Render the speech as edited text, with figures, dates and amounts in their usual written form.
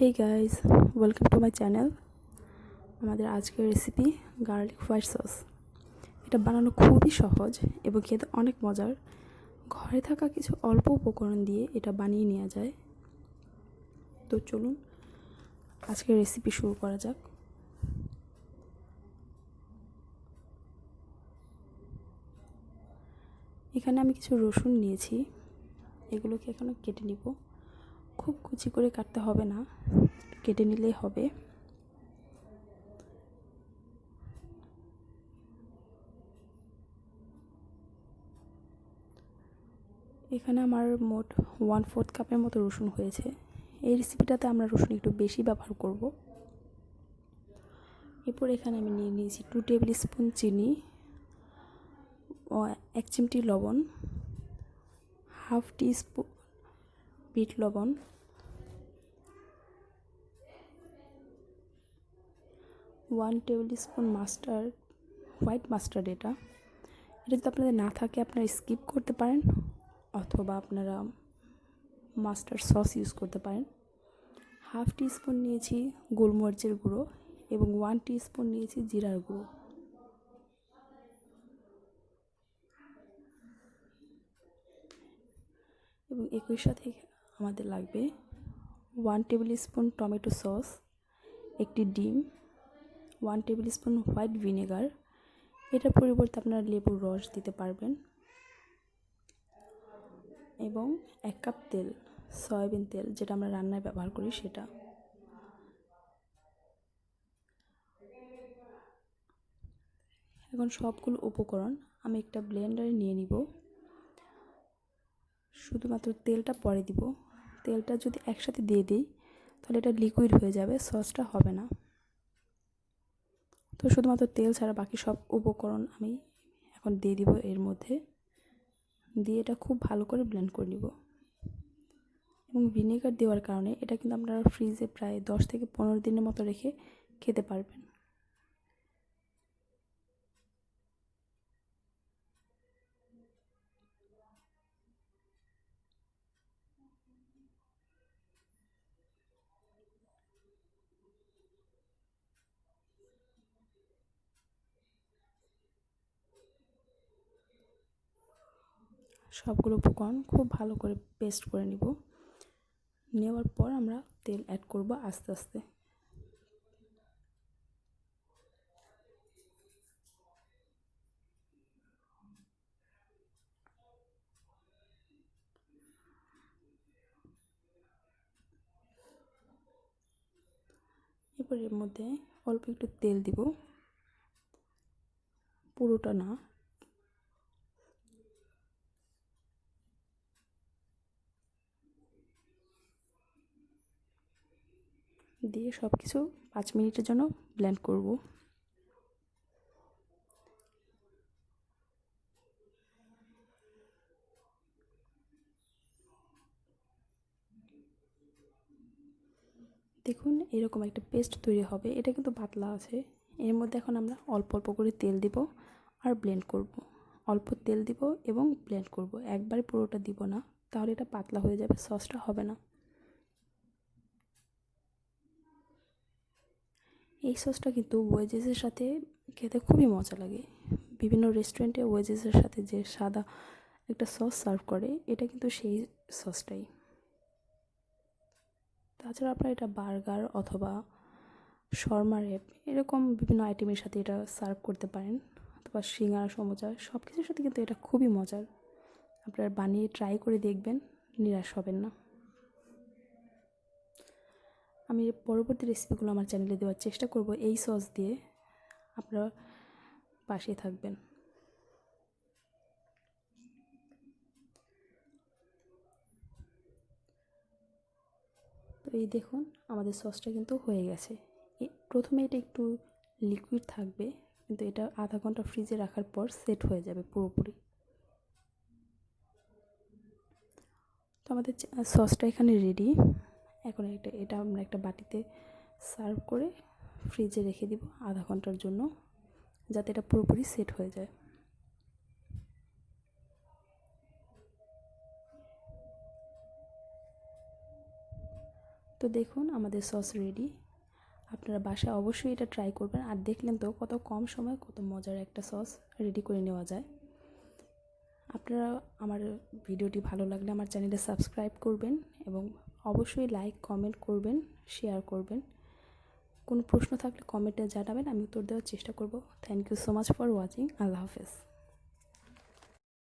Hey guys, welcome to my channel. আমাদের আজকের recipe garlic white sauce. এটা বানানো খুবই সহজ এবং খেতে অনেক মজার। ঘরে থাকা কিছু অল্প উপকরণ দিয়ে এটা বানিয়ে নেওয়া যায়। তো চলুন আজকের রেসিপি শুরু করা যাক। এখানে আমি কিছু রসুন নিয়েছি, এগুলোকে এখন কেটে নিব। খুব কুচি করে কাটতে হবে না, কেটে নিলেই হবে। এখানে আমার মোট 1/4 কাপের মতো রসুন হয়েছে। এই রেসিপিটাতে আমরা রসুন একটু বেশি ব্যবহার করব। এরপর এখানে আমি নিয়ে নিয়েছি 2 টেবিল স্পুন চিনি, 1 চিমটি লবণ, হাফ টি স্পুন বিট লবণ, 1 টেবিল স্পুন হোয়াইট মাস্টার্ড। এটা যদি আপনাদের না থাকে আপনারা স্কিপ করতে পারেন, অথবা আপনারা মাস্টার্ড সস ইউজ করতে পারেন। হাফ টি স্পুন নিয়েছি গোলমরিচের গুঁড়ো এবং 1 টি স্পুন নিয়েছি জিরার গুঁড়ো। এবং একই সাথে আমাদের লাগবে 1 টেবিল স্পুন টমেটো সস, একটি ডিম, 1 টেবিল স্পুন হোয়াইট ভিনেগার, এটার পরিবর্তে আপনারা লেবুর রস দিতে পারবেন, এবং 1 কাপ তেল, সয়াবিন তেল, যেটা আমরা রান্নায় ব্যবহার করি সেটা। এখন সবগুলো উপকরণ আমি একটা ব্লেন্ডারে নিয়ে নিব। শুধুমাত্র তেলটা পরে দিব। তেলটা যদি একসাথে দিয়ে দিই তাহলে এটা লিকুইড হয়ে যাবে, সসটা হবে না। তো শুধুমাত্র তেল ছাড়া বাকি সব উপকরণ আমি এখন দিয়ে দিব এর মধ্যে, দিয়ে এটা খুব ভালো করে ব্লেন্ড করে নিব। এবং ভিনেগার দেওয়ার কারণে এটা কিন্তু আপনারা ফ্রিজে প্রায় 10 থেকে 15 দিনের মতো রেখে খেতে পারবেন। সবগুলো উপকরণ খুব ভালো করে পেস্ট করে নিব। নেওয়ার পর আমরা তেল অ্যাড করব আস্তে আস্তে। এরপর এর মধ্যে অল্প একটু তেল দিব, পুরোটা না। দিয়ে সব কিছু 5 মিনিটের জন্য ব্লেন্ড করব। দেখুন এরকম একটা পেস্ট তৈরি হবে। এটা কিন্তু পাতলা আছে। এর মধ্যে এখন আমরা অল্প অল্প করে তেল দিব আর ব্লেন্ড করব। অল্প তেল দিব এবং ব্লেন্ড করব, একবারে পুরোটা দিব না, তাহলে এটা পাতলা হয়ে যাবে, সসটা হবে না। এই সসটা কিন্তু ওয়েজেসের সাথে খেতে খুবই মজা লাগে। বিভিন্ন রেস্টুরেন্টে ওয়েজেসের সাথে যে সাদা একটা সস সার্ভ করে, এটা কিন্তু সেই সসটাই। তাছাড়া আপনারা এটা বার্গার অথবা শর্মা র্যাপ এরকম বিভিন্ন আইটেমের সাথে এটা সার্ভ করতে পারেন, অথবা সিঙ্গারা, সমুচা, সব কিছুর সাথে কিন্তু এটা খুবই মজার। আপনারা বানিয়ে ট্রাই করে দেখবেন, নিরাশ হবেন না। আমি পরবর্তী রেসিপিগুলো আমার চ্যানেলে দেওয়ার চেষ্টা করব এই সস দিয়ে। আপনারা পাশে থাকবেন। তো এই দেখুন আমাদের সসটা কিন্তু হয়ে গেছে। প্রথমে এটা একটু লিকুইড থাকবে, কিন্তু এটা আধা ঘন্টা ফ্রিজে রাখার পর সেট হয়ে যাবে পুরোপুরি। তো আমাদের সসটা এখানে রেডি। এখন এটা আমরা একটা বাটিতে সার্ভ করে ফ্রিজে রেখে দিব আধা ঘন্টার জন্য, যাতে এটা পুরোপুরি সেট হয়ে যায়। তো দেখুন আমাদের সস রেডি। আপনারা বাসায় অবশ্যই এটা ট্রাই করবেন। আর দেখলেন তো কত কম সময়ে কত মজার একটা সস রেডি করে নেওয়া যায়। আপনারা আমার ভিডিওটি ভালো লাগলে আমার চ্যানেলে সাবস্ক্রাইব করবেন এবং অবশ্যই লাইক কমেন্ট করবেন, শেয়ার করবেন। কোনো প্রশ্ন থাকলে কমেন্টে জানাবেন, আমি উত্তর দেওয়ার চেষ্টা করব। Thank you so much for watching. আল্লাহ হাফেজ।